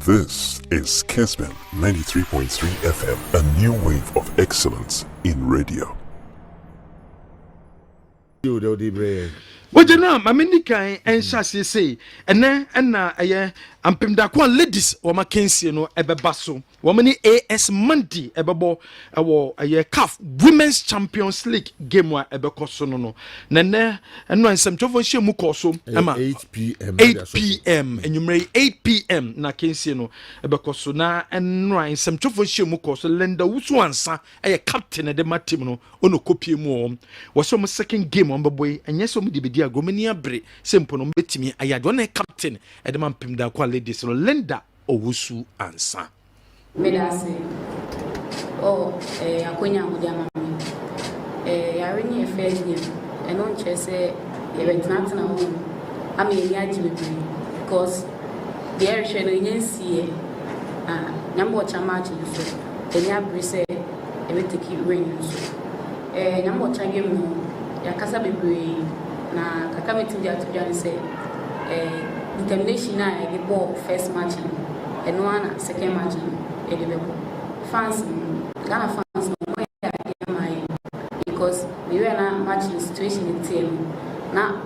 This is Kessben 93.3 FM, a new wave of excellence in radio. Wajana mamenika ensha say ene na eye ampemda kwa ladies wo makensie no ebebaso wo mani AS Monday ebebo ewo eye CAF Women's Champions League game wa ebekoso no nene eno ansem twofo hye mu koso ema 8 pm enyumre 8 pm na kensie no ebekoso na eno ansem twofo hye mu koso Lenda Wusu ansa eye captain de matim no ono kopie mu wo so mo second game on beboy enye so mo di agomania bre sempo no betimi ayade one captain edema mpimda kwa ladies no Lenda Owusu ansa medase akonya mudama yare ni first game eno nche se e betna tena ho am ye yaji bebre because the area no nyensie nyambo chama chi so enya bre se e betiki rain so nyambo change mu yakasa bebre na kaka metinja atudwane se determination na e go first match eno ana second match e dey go fans Ghana fans no my because we were na match situation in team na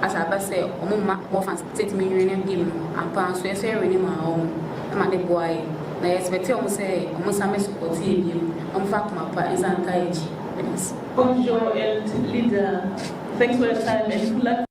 as I say more fans set me in game and pan so e say really ma the boy na expect say same support him fa kuma pa is encourage. Bonjour and leader. Thanks for your time and good luck.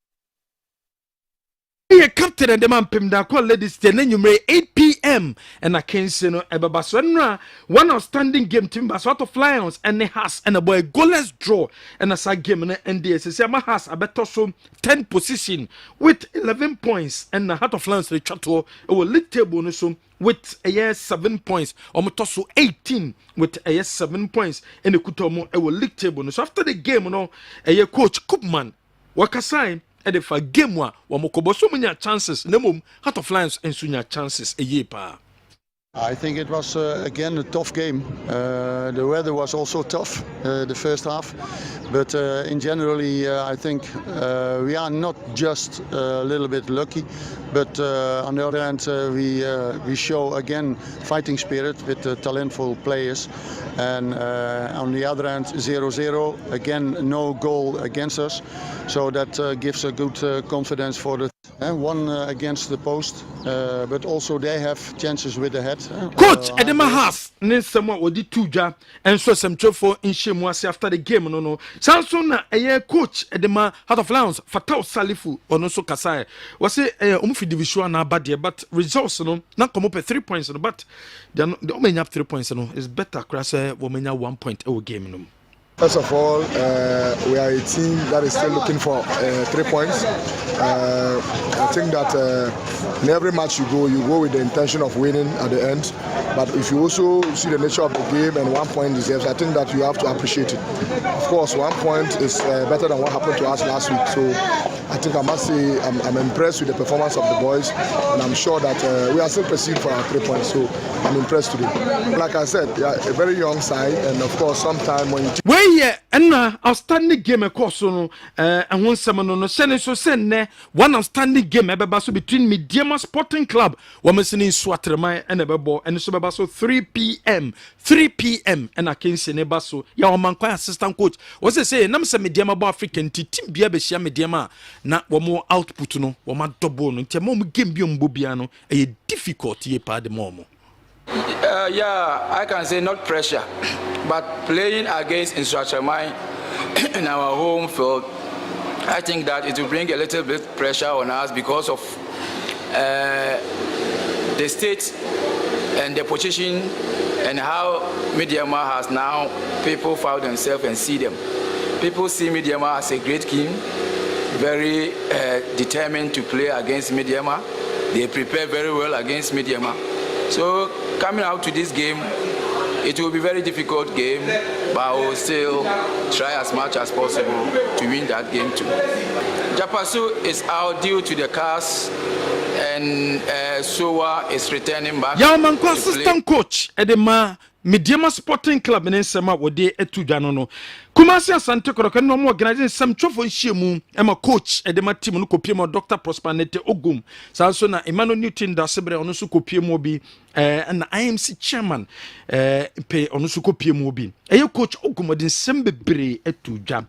Captain and the man Pimda call ladies 8 p.m. and I can say no Ebabasonra one outstanding game team Baswato Flyers and the has and a boy goalless draw and a side game and NDS has a better so 10 position with 11 points and the Heart of Lions the chateau or league table so with a year 7 points or Motoso 18 with a year 7 points and the Kutomo a league table so after the game a year coach Koopman Wakasai and if a game wa mokobo so many chances nemum Heart of Lions and sunya chances a year pa. I think it was again a tough game. The weather was also tough the first half, but in generally I think we are not just a little bit lucky, but on the other hand we show again fighting spirit with talentful players, and on the other hand 0-0 again, no goal against us, so that gives a good confidence for the one against the post, but also they have chances with the head. Coach Edema has Ninsama Odi Tuja and so some trofo in Shemwasi after the game. No. Samson a year coach Edema Heart of Lions Fatao Salifu or no so Kasai was a Umfi division na bad but results no not come up at 3 points but they only have 3 points it's better crash women 1 point a game no. First of all, we are a team that is still looking for 3 points. I think that in every match you go with the intention of winning at the end. But if you also see the nature of the game and 1 point deserves, I think that you have to appreciate it. Of course, 1 point is better than what happened to us last week. So I think I must say I'm impressed with the performance of the boys, and I'm sure that we are still pursuing for our 3 points. So I'm impressed today. Like I said, they are a very young side, and of course, sometime when you and outstanding game course no and one summer no send so send one outstanding game ebebaso between Mediama Sporting Club women in Swatrema and ebebo and so bebaso 3 p.m. and I can say nebaso ya omanko assistant coach was say nam say Mediama bo African team bia be hia Mediama na wo mo output no wo ma double no ntia mo game bi ombo bia no e difficult ye pa de mo. Yeah, I can say not pressure, but playing against Instructormine in our home field, I think that it will bring a little bit pressure on us because of the state and the position and how Mediama has now people found themselves and see them. People see Mediama as a great team, very determined to play against Mediama. They prepare very well against Mediama. So coming out to this game, it will be a very difficult game, but I will still try as much as possible to win that game too. Japasu is out due to the cars, and Sowa is returning back. Yamanko assistant coach Edema Mediama Sporting Club ne nsema wode etu dwa no Kumasi Asante Koroka no mo organize some twofo nhyiemu ema coach edema team no kopie mo Dr. Prosperity Ogum sanso na Emmanuel Newton da sebre ono so kopie mo bi na IMC chairman pe ono so kopie mo bi eye coach Ogum de nsem bebre etu dwa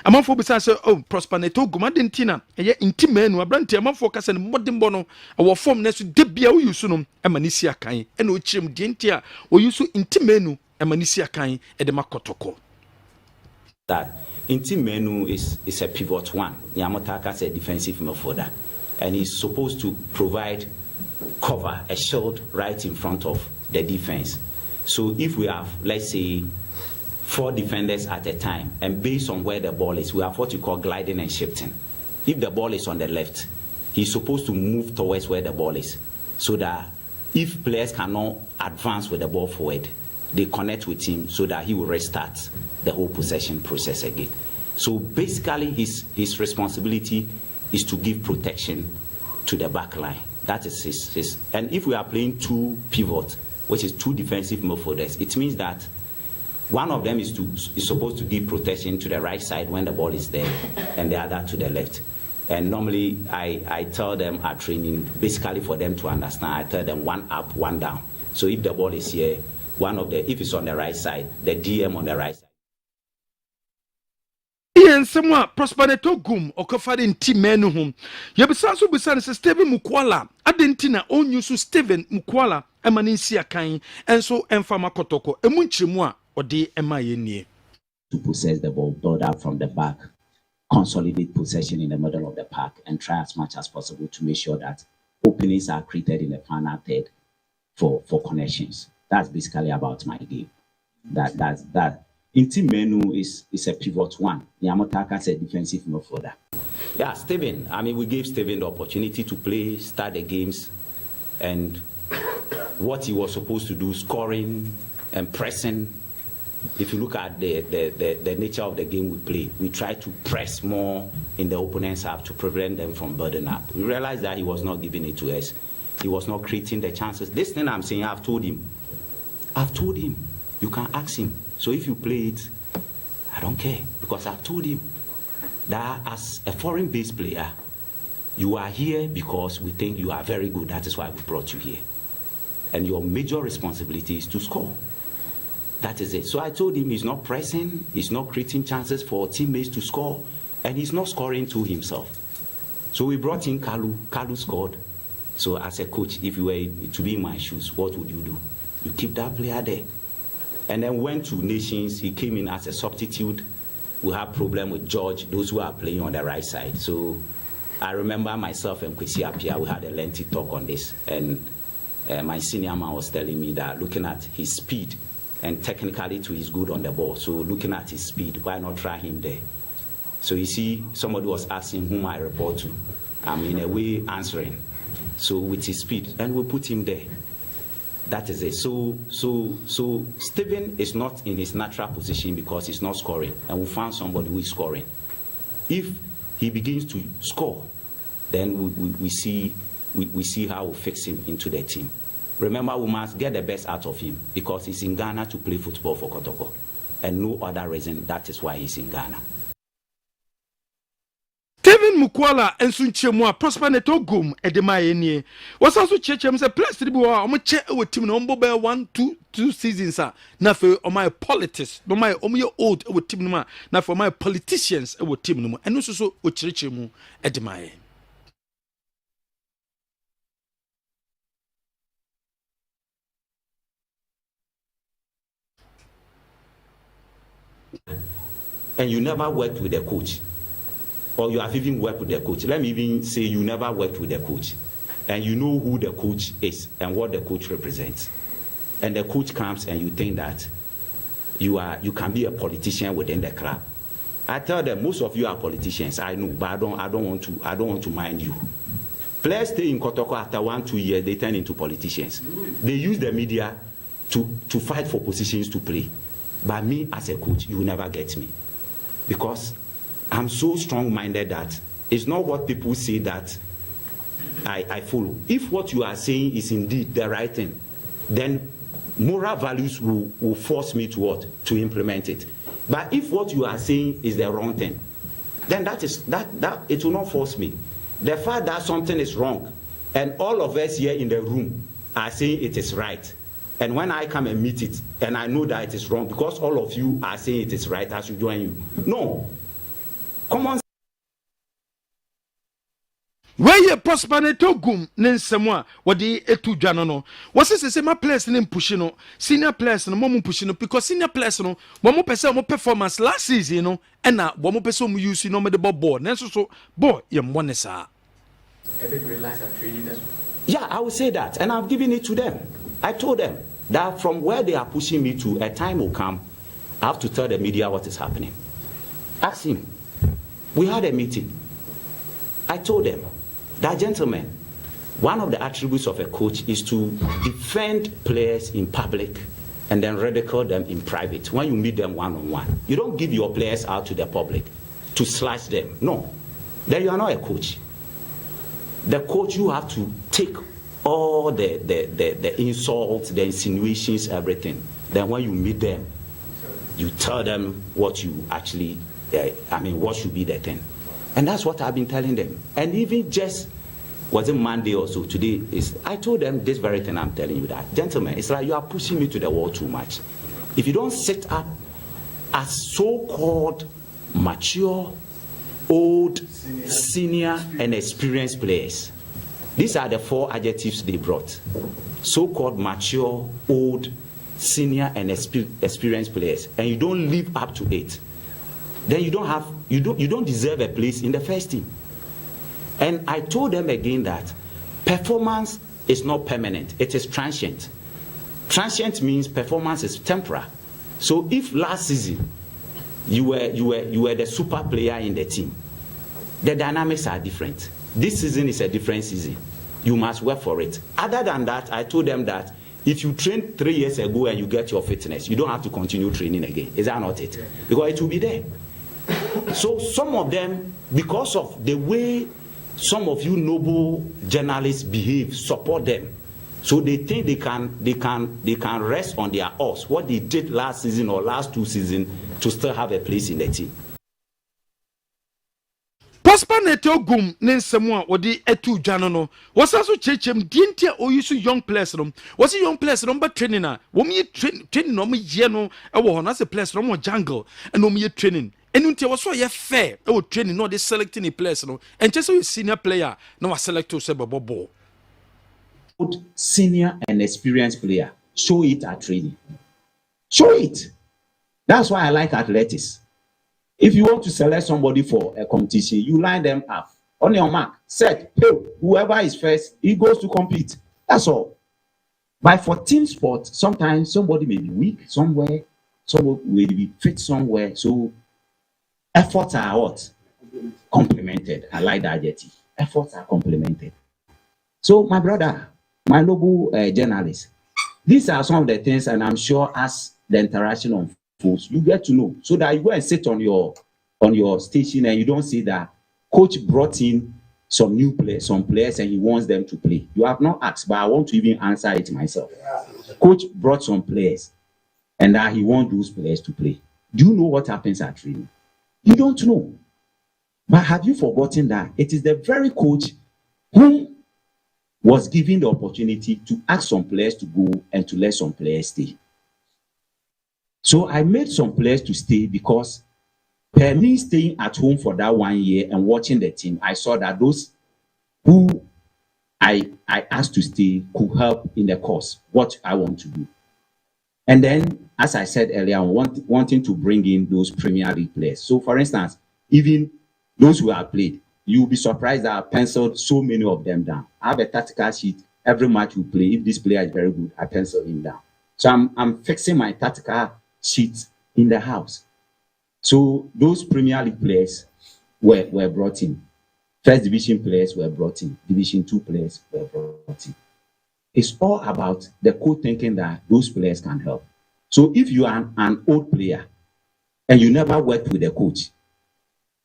amanfo bi say oh Prosperity Ogum adentina eye intimanu abrante amanfo kasa ne modembo no wo form na so debia wo yusu no ema ni si akan ena o chirem de ntia wo yusu intimanu ema ni si akan edema kotoko. That Inti Menu is a pivot one. Yamotaka is a defensive midfielder, and he's supposed to provide cover, a shield right in front of the defense. So if we have, let's say, 4 defenders at a time, and based on where the ball is, we have what you call gliding and shifting. If the ball is on the left, he's supposed to move towards where the ball is, so that if players cannot advance with the ball forward, they connect with him so that he will restart the whole possession process again. So basically his responsibility is to give protection to the back line. That is his and if we are playing 2 pivots, which is 2 defensive midfielders, it means that one of them is supposed to give protection to the right side when the ball is there, and the other to the left. And normally I tell them at training, basically for them to understand, I tell them 1 up, 1 down. So if the ball is here, if it's on the right side, the DM on the right side. Ian Samoa Prosperity Ogum okofade nti menu hum. Yebisa so bisa ne Steven Mukwala adentina onyusu Steven Mukwala emani nsi akan enso emfama kotoko emu nchiremu a ode ema yenie. To possess the ball, build up from the back, consolidate possession in the middle of the park, and try as much as possible to make sure that openings are created in the final third for connections. That's basically about my game. That. Inti Menu is a pivot one. Yamotaka is a defensive midfielder. Yeah, Steven. I mean, we gave Steven the opportunity to play, start the games, and what he was supposed to do, scoring and pressing. If you look at the nature of the game we play, we try to press more in the opponent's half to prevent them from building up. We realized that he was not giving it to us. He was not creating the chances. This thing I'm saying, I've told him. You can ask him. So if you play it, I don't care, because I've told him that as a foreign-based player, you are here because we think you are very good. That is why we brought you here. And your major responsibility is to score. That is it. So I told him he's not pressing, he's not creating chances for teammates to score, and he's not scoring to himself. So we brought in Kalu. Kalu scored. So as a coach, if you were to be in my shoes, what would you do? You keep that player there. And then went to Nations, he came in as a substitute. We had problem with George, those who are playing on the right side. So I remember myself and Kwesi Appiah, we had a lengthy talk on this. And my senior man was telling me that looking at his speed, and technically too, he's good on the ball. So looking at his speed, why not try him there? So you see, somebody was asking whom I report to. I'm in a way answering. So with his speed, and we put him there. That is it. So Steven is not in his natural position because he's not scoring, and we found somebody who is scoring. If he begins to score, then we see how we fix him into the team. Remember, we must get the best out of him because he's in Ghana to play football for Kotoko, and no other reason. That is why he's in Ghana. Steven Mukwala ensu nchemu a Prosperity Ogum edema yenie wasanso chechem se plus 3 bi wa omo che e team na ombo be 1-2 seasons a na fe my politics no my omo old e team no ma na for my politicians e team no eno so o chirechemu edema ye. And you never worked with a coach, or you have even worked with the coach. Let me even say you never worked with the coach, and you know who the coach is and what the coach represents. And the coach comes and you think that you can be a politician within the club. I tell them most of you are politicians. I know, but I don't want to mind you. Players stay in Kotoko after 1-2 years, they turn into politicians. They use the media to fight for positions to play. But me as a coach, you will never get me, because I'm so strong-minded that it's not what people say that I follow. If what you are saying is indeed the right thing, then moral values will force me to what? To implement it. But if what you are saying is the wrong thing, then that it will not force me. The fact that something is wrong, and all of us here in the room are saying it is right, and when I come and meet it, and I know that it is wrong, because all of you are saying it is right, I should join you. No. Come on. Where you prosper to gum nensemo what the etu dwano no was say my players name pushing no senior players no mom pushing no because senior players no one person more performance last season no and na one person mu use no me the ball nenso so boy yem one sa yeah, I will say that, and I've given it to them. I told them that from where they are pushing me to, a time will come I have to tell the media what is happening. Ask him. We had a meeting. I told them that, gentlemen, one of the attributes of a coach is to defend players in public and then ridicule them in private when you meet them one-on-one. You don't give your players out to the public to slash them. No. Then you are not a coach. The coach, you have to take all the insults, the insinuations, everything. Then when you meet them, you tell them what you actually, what should be the thing. And that's what I've been telling them. And even just, was it Monday or so, today, I told them this very thing I'm telling you that. Gentlemen, it's like you are pushing me to the wall too much. If you don't sit up as so-called mature, old, senior, and experienced players, these are the 4 adjectives they brought. So-called mature, old, senior, and experienced players, and you don't live up to it, then you don't deserve a place in the first team. And I told them again that performance is not permanent, it is transient. Transient means performance is temporary. So if last season you were the super player in the team, the dynamics are different. This season is a different season. You must work for it. Other than that, I told them that if you trained 3 years ago and you get your fitness, you don't have to continue training again. Is that not it? Because it will be there. So some of them, because of the way some of you noble journalists behave, support them. So they think they can rest on their horse, what they did last season or last 2 seasons, to still have a place in the team. Prosper neto gum nensemo what the etu dwano no was also chechem dintia o use young players no was young players no but training na wo me training no me ye no e wo na se players no jungle and no me training enu ntia was so ye fair e wo training no they selecting the players no and just so senior player no was select to say bobo senior and experienced player. Show it at training. Show it. That's why I like athletics. If you want to select somebody for a competition, you line them up. On your mark, set, go. Whoever is first, he goes to compete. That's all. But for team sport, sometimes somebody may be weak somewhere, somebody will be fit somewhere. So efforts are what? Complemented. I like that adjective. Efforts are complemented. So my brother, my noble journalist, these are some of the things, and I'm sure as the interaction unfolds, you get to know, so that you go and sit on your station and you don't see that coach brought in some new players, some players, and he wants them to play. You have not asked, but I want to even answer it myself. Coach brought some players, and that he wants those players to play. Do you know what happens at training? You don't know. But have you forgotten that it is the very coach who was given the opportunity to ask some players to go and to let some players stay? So I made some players to stay because per me staying at home for that 1 year and watching the team, I saw that those who I asked to stay could help in the course, what I want to do. And then, as I said earlier, wanting to bring in those Premier League players. So for instance, even those who have played, you'll be surprised that I've penciled so many of them down. I have a tactical sheet. Every match we play, if this player is very good, I pencil him down. So I'm fixing my tactical sheets in the house. So those Premier League players were brought in. First division players were brought in. Division 2 players were brought in. It's all about the coach thinking that those players can help. So if you are an old player and you never worked with the coach,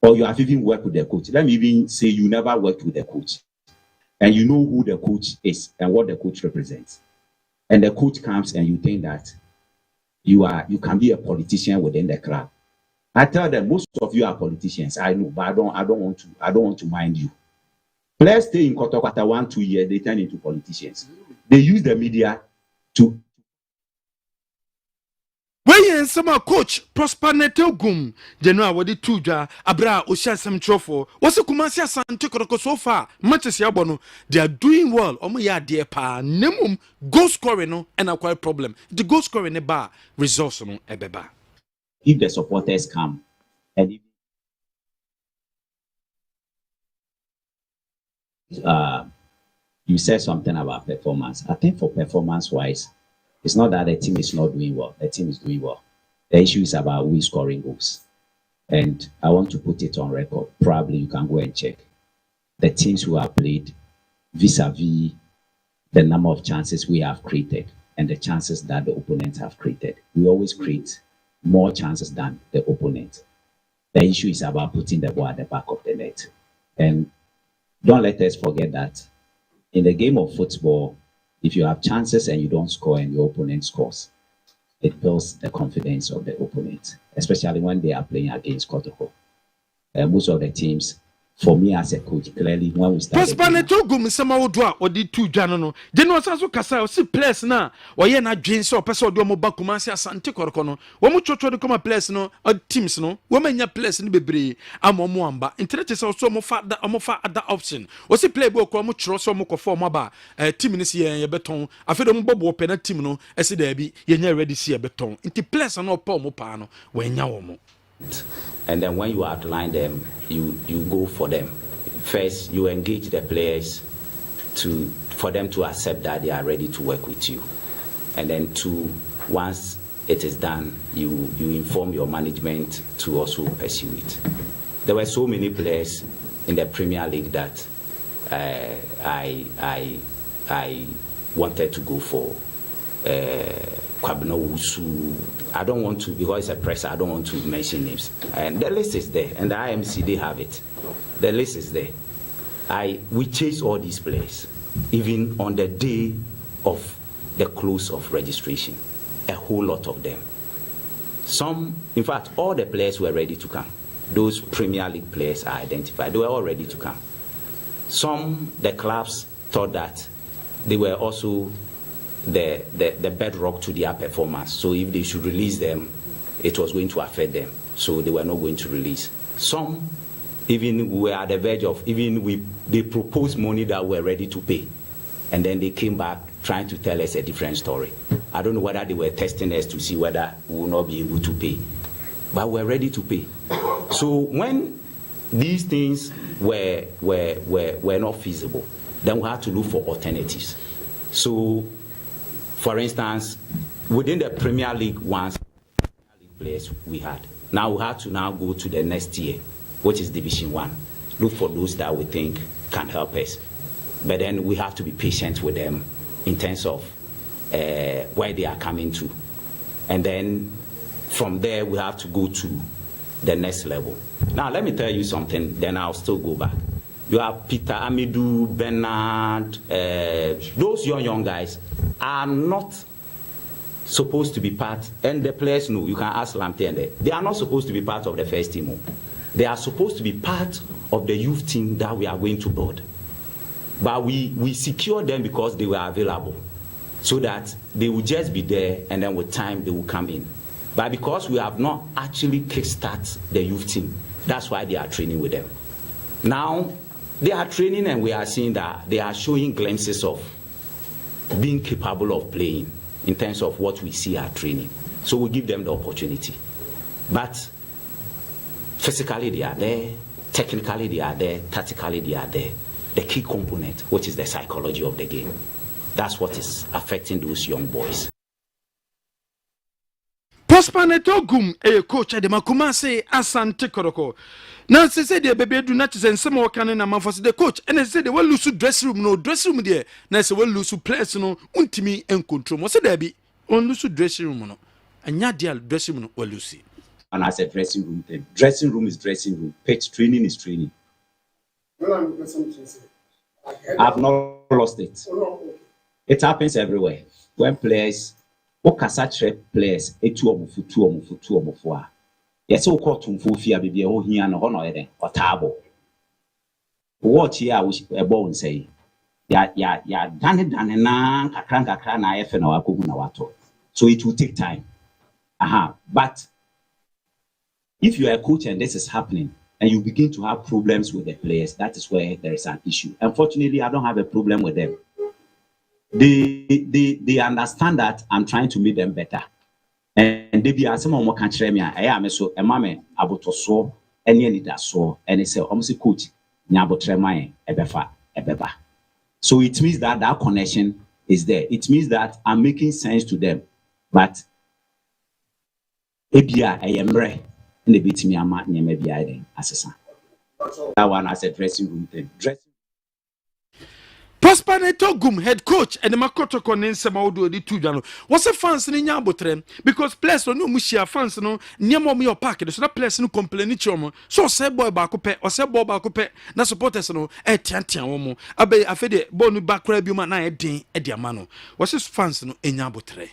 or you have even worked with the coach, let me even say you never worked with the coach, and you know who the coach is and what the coach represents, and the coach comes and you think that you can be a politician within the club. I tell them most of you are politicians. I know, but I don't want to mind you. Players stay in Kotokata 1-2 years, they turn into politicians. They use the media to. When some coach Prosper Netogum, General Wadi Tuja, Abra, Osha Sam Trofo, was a Kumasia Santikoko so far, much as Yabono, they are doing well. Omoya dear pa, Nemum, goal scoring, no, and a quite problem. The goal scoring a bar, resource no, ebeba. If the supporters come, and if, you said something about performance. I think for performance-wise, it's not that the team is not doing well. The team is doing well. The issue is about we scoring goals. And I want to put it on record. Probably you can go and check. The teams who have played vis-a-vis the number of chances we have created and the chances that the opponents have created. We always create more chances than the opponent. The issue is about putting the ball at the back of the net. And don't let us forget that in the game of football, if you have chances and you don't score and your opponent scores, it builds the confidence of the opponent, especially when they are playing against Kotoko. Most of the teams, for me as a coach, clearly when we start. Prosperity go me sama odwa odi tu dwa no. Jeno asaso kasa o si players na o ye na dwen se o pese odi o mo ba Kumasi Asante Koroko no. Wo mu chocho de koma players no, teams no. Wo manya players no bebre am o mo amba. Internet se o so mo fa other option. O si play bo ko mo chro so mo ko form aba team ni si ye beton. Afedo mo bobo pe na team no e se da bi ye nya ready si ye beton. Inti players no pa mo pa no, wo nya wo mo. And then when you outline them, you go for them. First, you engage the players for them to accept that they are ready to work with you. And then two, once it is done, you inform your management to also pursue it. There were so many players in the Premier League that I wanted to go for. I don't want to, because it's a press, I don't want to mention names. And the list is there, and the IMC, they have it. The list is there. We chase all these players, even on the day of the close of registration, a whole lot of them. Some, in fact, all the players were ready to come. Those Premier League players are identified. They were all ready to come. Some, the clubs thought that they were also the bedrock to their performance. So if they should release them, it was going to affect them. So they were not going to release. Some even were at the verge of, they proposed money that we're ready to pay. And then they came back trying to tell us a different story. I don't know whether they were testing us to see whether we will not be able to pay. But we're ready to pay. So when these things were not feasible, then we had to look for alternatives. So, for instance, within the Premier League players we had. Now we have to now go to the next tier, which is Division 1. Look for those that we think can help us. But then we have to be patient with them in terms of where they are coming to. And then from there, we have to go to the next level. Now, let me tell you something, then I'll still go back. You have Peter, Amidou, Bernard, those young guys are not supposed to be part, and the players know, you can ask Lamptey, and they are not supposed to be part of the first team. They are supposed to be part of the youth team that we are going to build. But we secure them because they were available, so that they will just be there, and then with time they will come in. But because we have not actually kickstart the youth team, that's why they are training with them. Now, they are training, and we are seeing that they are showing glimpses of being capable of playing in terms of what we see are training. So we give them the opportunity. But physically they are there, technically they are there, tactically they are there. The key component, which is the psychology of the game, that's what is affecting those young boys. Prosperity Gum, a coach at the Kumasi Asante Koroko. Now, they say the baby do not send some more cannon and for the coach, and they say they will lose to dressing room, no dressing room there. Now, they will lose to players, no, ultimate and control. What's there be? On lose to dressing room, no, and not the dressing room will lose. And as a dressing room, the dressing room is dressing room, pitch training is training. I've not lost it. It happens everywhere. when players okasa players etu omufu a yes o court tumfu fia bibia ho hia no ho no yede otabo watch here a ball say ya dane na kakra na efe na wakogu na wato, so it will take time. But if you are a coach and this is happening and you begin to have problems with the players, that is where there is an issue. Unfortunately, I don't have a problem with them. They understand that I'm trying to make them better. And they be some more country me I am so a mame aboto so any leader so and they say almost coach nyabotre mai ebeba. So it means that that connection is there. It means that I'm making sense to them. But ebia ayemre and the bit me ama nyeme bia den asesa. That one as a dressing room thing. Prosper Netogum, head coach, and the Makoto Conensema Odo di Tujano. Was a fans in Yabotrem because players no Mushia fans no Niamo me or packet, so that players no complain chomo. So say boy bacope or say boy bacope, na supporters no Tiantiamo. Abe Afede Bonu Bakrabuma na Ediamano. Was his fans no in Yabotre?